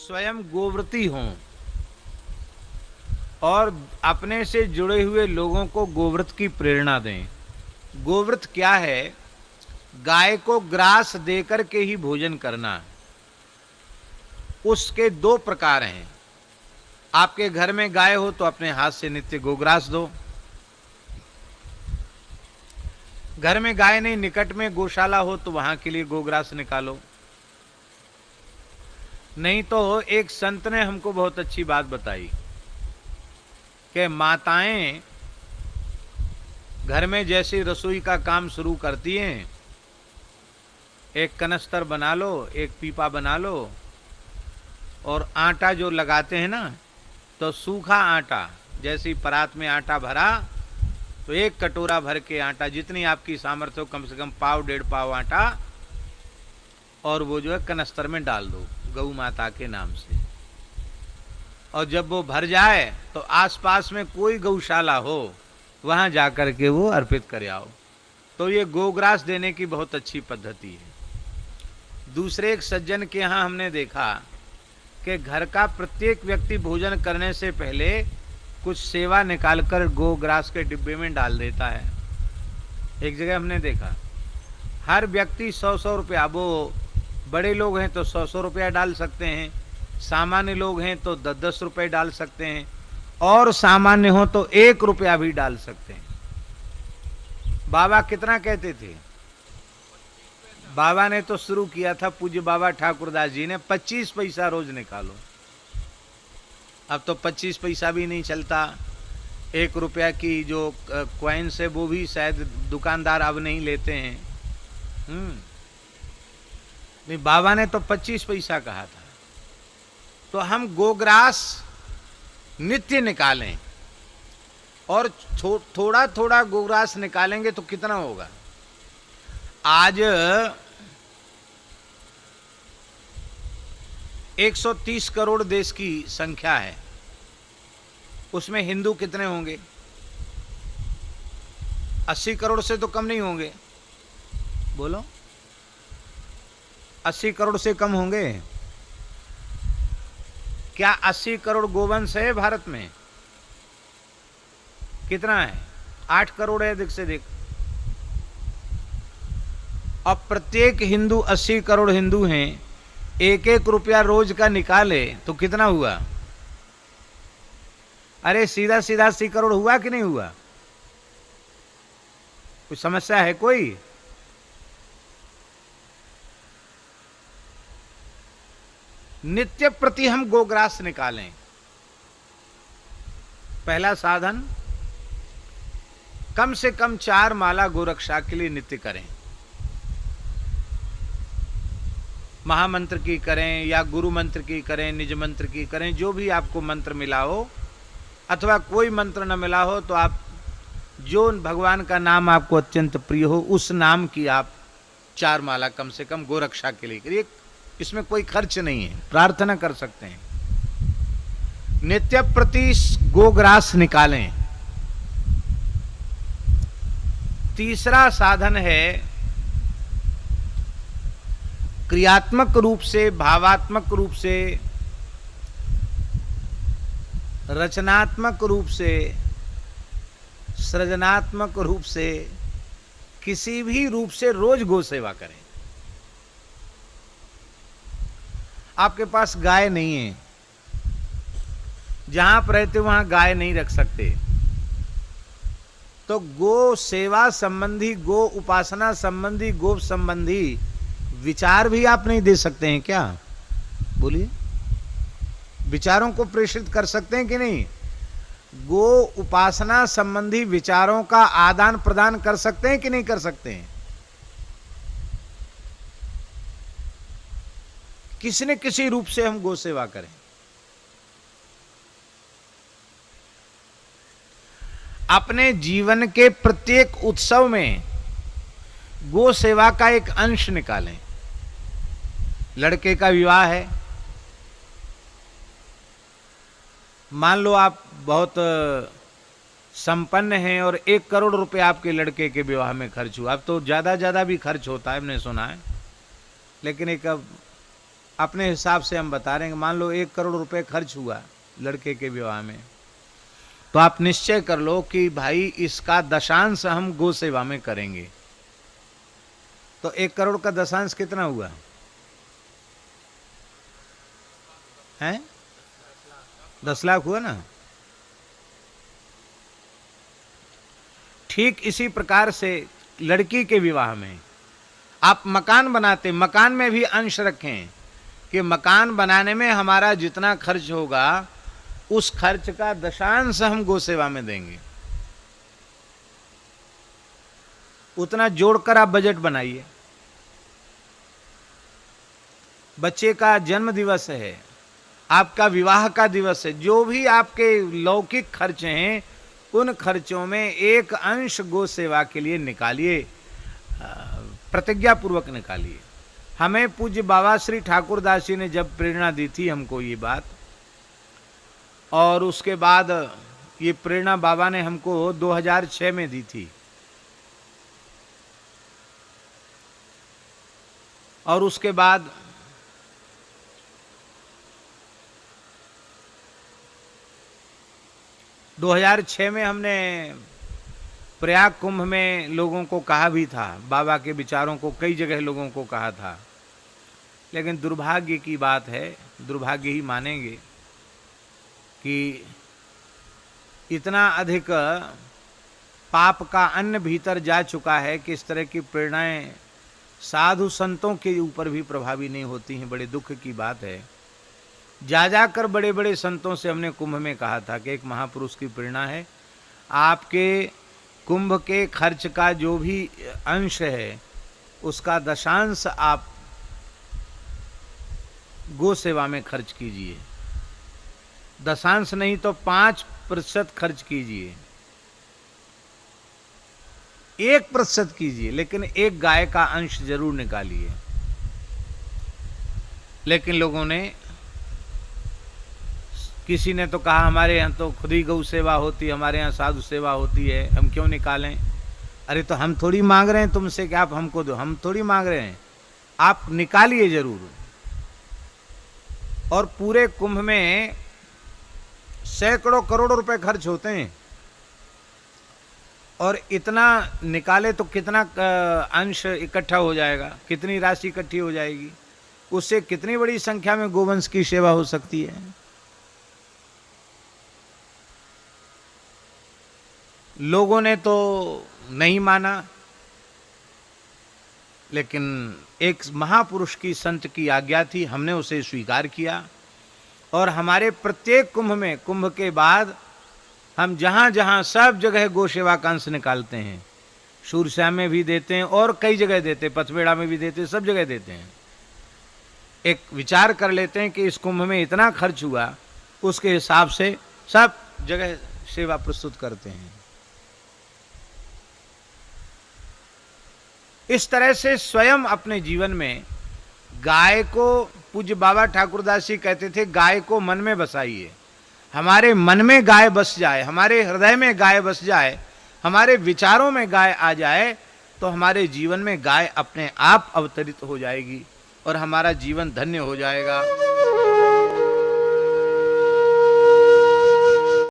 स्वयं गोव्रती हों और अपने से जुड़े हुए लोगों को गोव्रत की प्रेरणा दें। गोव्रत क्या है? गाय को ग्रास देकर के ही भोजन करना। उसके दो प्रकार हैं। आपके घर में गाय हो तो अपने हाथ से नित्य गोग्रास दो। घर में गाय नहीं, निकट में गौशाला हो तो वहां के लिए गोग्रास निकालो। नहीं तो एक संत ने हमको बहुत अच्छी बात बताई कि माताएं घर में जैसी रसोई का काम शुरू करती हैं, एक कनस्तर बना लो, एक पीपा बना लो, और आटा जो लगाते हैं ना, तो सूखा आटा, जैसी परात में आटा भरा तो एक कटोरा भर के आटा, जितनी आपकी सामर्थ्य हो, कम से कम पाव डेढ़ पाव आटा, और वो जो है कनस्तर में डाल दो गौ माता के नाम से। और जब वो भर जाए तो आसपास में कोई गौशाला हो वहां जाकर के वो अर्पित कर आओ। तो ये गोग्रास देने की बहुत अच्छी पद्धति है। दूसरे एक सज्जन के यहाँ हमने देखा कि घर का प्रत्येक व्यक्ति भोजन करने से पहले कुछ सेवा निकालकर गोग्रास के डिब्बे में डाल देता है। एक जगह हमने देखा हर व्यक्ति 100-100 रुपया, वो बड़े लोग हैं तो 100-100 रुपया डाल सकते हैं, सामान्य लोग हैं तो 10-10 रुपये डाल सकते हैं, और सामान्य हो तो 1 रुपया भी डाल सकते हैं। बाबा कितना कहते थे? बाबा ने तो शुरू किया था, पूज्य बाबा ठाकुरदास जी ने 25 पैसा रोज निकालो। अब तो 25 पैसा भी नहीं चलता। 1 रुपया की जो कॉइन्स है वो भी शायद दुकानदार अब नहीं लेते हैं। नहीं, बाबा ने तो 25 पैसा कहा था। तो हम गोग्रास नित्य निकालें, और थोड़ा थोड़ा गोग्रास निकालेंगे तो कितना होगा? आज 130 करोड़ देश की संख्या है, उसमें हिंदू कितने होंगे? 80 करोड़ से तो कम नहीं होंगे। बोलो, 80 करोड़ से कम होंगे क्या? 80 करोड़ गोवंश है भारत में। कितना है? 8 करोड़ है अधिक से अधिक। अब प्रत्येक हिंदू, 80 करोड़ हिंदू हैं, 1-1 रुपया रोज का निकाले तो कितना हुआ? अरे सीधा सीधा 80 करोड़ हुआ कि नहीं हुआ? कुछ समस्या है कोई? नित्य प्रति हम गोग्रास निकालें। पहला साधन, कम से कम 4 माला गोरक्षा के लिए नित्य करें। महामंत्र की करें या गुरु मंत्र की करें, निज मंत्र की करें, जो भी आपको मंत्र मिला हो, अथवा कोई मंत्र न मिला हो तो आप जो भगवान का नाम आपको अत्यंत प्रिय हो उस नाम की आप 4 माला कम से कम गोरक्षा के लिए करिए। इसमें कोई खर्च नहीं है, प्रार्थना कर सकते हैं। नित्य प्रति गोग्रास निकालें। तीसरा साधन है क्रियात्मक रूप से, भावात्मक रूप से, रचनात्मक रूप से, सृजनात्मक रूप से, किसी भी रूप से रोज गौ सेवा करें। आपके पास गाय नहीं है, जहां आप रहते वहां गाय नहीं रख सकते, तो गो सेवा संबंधी, गो उपासना संबंधी, गो संबंधी विचार भी आप नहीं दे सकते हैं क्या? बोलिए, विचारों को प्रेषित कर सकते हैं कि नहीं? गो उपासना संबंधी विचारों का आदान प्रदान कर सकते हैं कि नहीं कर सकते हैं? किसी न किसी रूप से हम गो सेवा करें। अपने जीवन के प्रत्येक उत्सव में गो सेवा का एक अंश निकालें। लड़के का विवाह है, मान लो आप बहुत संपन्न हैं और 1 करोड़ रुपए आपके लड़के के विवाह में खर्च हुआ। अब तो ज्यादा भी खर्च होता है, हमने सुना है, लेकिन एक अपने हिसाब से हम बता रहे हैं। मान लो 1 करोड़ रुपए खर्च हुआ लड़के के विवाह में, तो आप निश्चय कर लो कि भाई इसका दशांश हम गौ सेवा में करेंगे। तो 1 करोड़ का दशांश कितना हुआ है? 10 लाख हुआ ना। ठीक इसी प्रकार से लड़की के विवाह में आप मकान बनाते, मकान में भी अंश रखें कि मकान बनाने में हमारा जितना खर्च होगा उस खर्च का दशांश हम गौ सेवा में देंगे। उतना जोड़कर आप बजट बनाइए। बच्चे का जन्म दिवस है, आपका विवाह का दिवस है, जो भी आपके लौकिक खर्च हैं उन खर्चों में एक अंश गौ सेवा के लिए निकालिए, प्रतिज्ञा पूर्वक निकालिए। हमें पूज्य बाबा श्री ठाकुरदास जी ने जब प्रेरणा दी थी हमको ये बात, और उसके बाद ये प्रेरणा बाबा ने हमको 2006 में दी थी, और उसके बाद 2006 में हमने प्रयाग कुंभ में लोगों को कहा भी था, बाबा के विचारों को कई जगह लोगों को कहा था। लेकिन दुर्भाग्य की बात है, दुर्भाग्य ही मानेंगे कि इतना अधिक पाप का अन्न भीतर जा चुका है कि इस तरह की प्रेरणाएं साधु संतों के ऊपर भी प्रभावी नहीं होती हैं। बड़े दुख की बात है। जा जाकर बड़े बड़े संतों से हमने कुंभ में कहा था कि एक महापुरुष की प्रेरणा है, आपके कुंभ के खर्च का जो भी अंश है उसका दशांश आप गो सेवा में खर्च कीजिए। दशांश नहीं तो 5% खर्च कीजिए, 1% कीजिए, लेकिन एक गाय का अंश जरूर निकालिए। लेकिन लोगों ने, किसी ने तो कहा हमारे यहाँ तो खुद ही गौ सेवा होती है, हमारे यहाँ साधु सेवा होती है, हम क्यों निकालें? अरे तो हम थोड़ी मांग रहे हैं तुमसे कि आप हमको दो, हम थोड़ी मांग रहे हैं, आप निकालिए जरूर। और पूरे कुंभ में सैकड़ों करोड़ों रुपए खर्च होते हैं, और इतना निकाले तो कितना अंश इकट्ठा हो जाएगा, कितनी राशि इकट्ठी हो जाएगी, उससे कितनी बड़ी संख्या में गोवंश की सेवा हो सकती है। लोगों ने तो नहीं माना, लेकिन एक महापुरुष की, संत की आज्ञा थी, हमने उसे स्वीकार किया। और हमारे प्रत्येक कुंभ में, कुंभ के बाद हम जहाँ जहाँ सब जगह गौ सेवा का अंश निकालते हैं। सूरश्याम में भी देते हैं और कई जगह देते हैं, पथबेड़ा में भी देते हैं, सब जगह देते हैं। एक विचार कर लेते हैं कि इस कुंभ में इतना खर्च हुआ, उसके हिसाब से सब जगह सेवा प्रस्तुत करते हैं। इस तरह से स्वयं अपने जीवन में गाय को, पूज्य बाबा ठाकुरदास जी कहते थे, गाय को मन में बसाइए। हमारे मन में गाय बस जाए, हमारे हृदय में गाय बस जाए, हमारे विचारों में गाय आ जाए, तो हमारे जीवन में गाय अपने आप अवतरित हो जाएगी और हमारा जीवन धन्य हो जाएगा।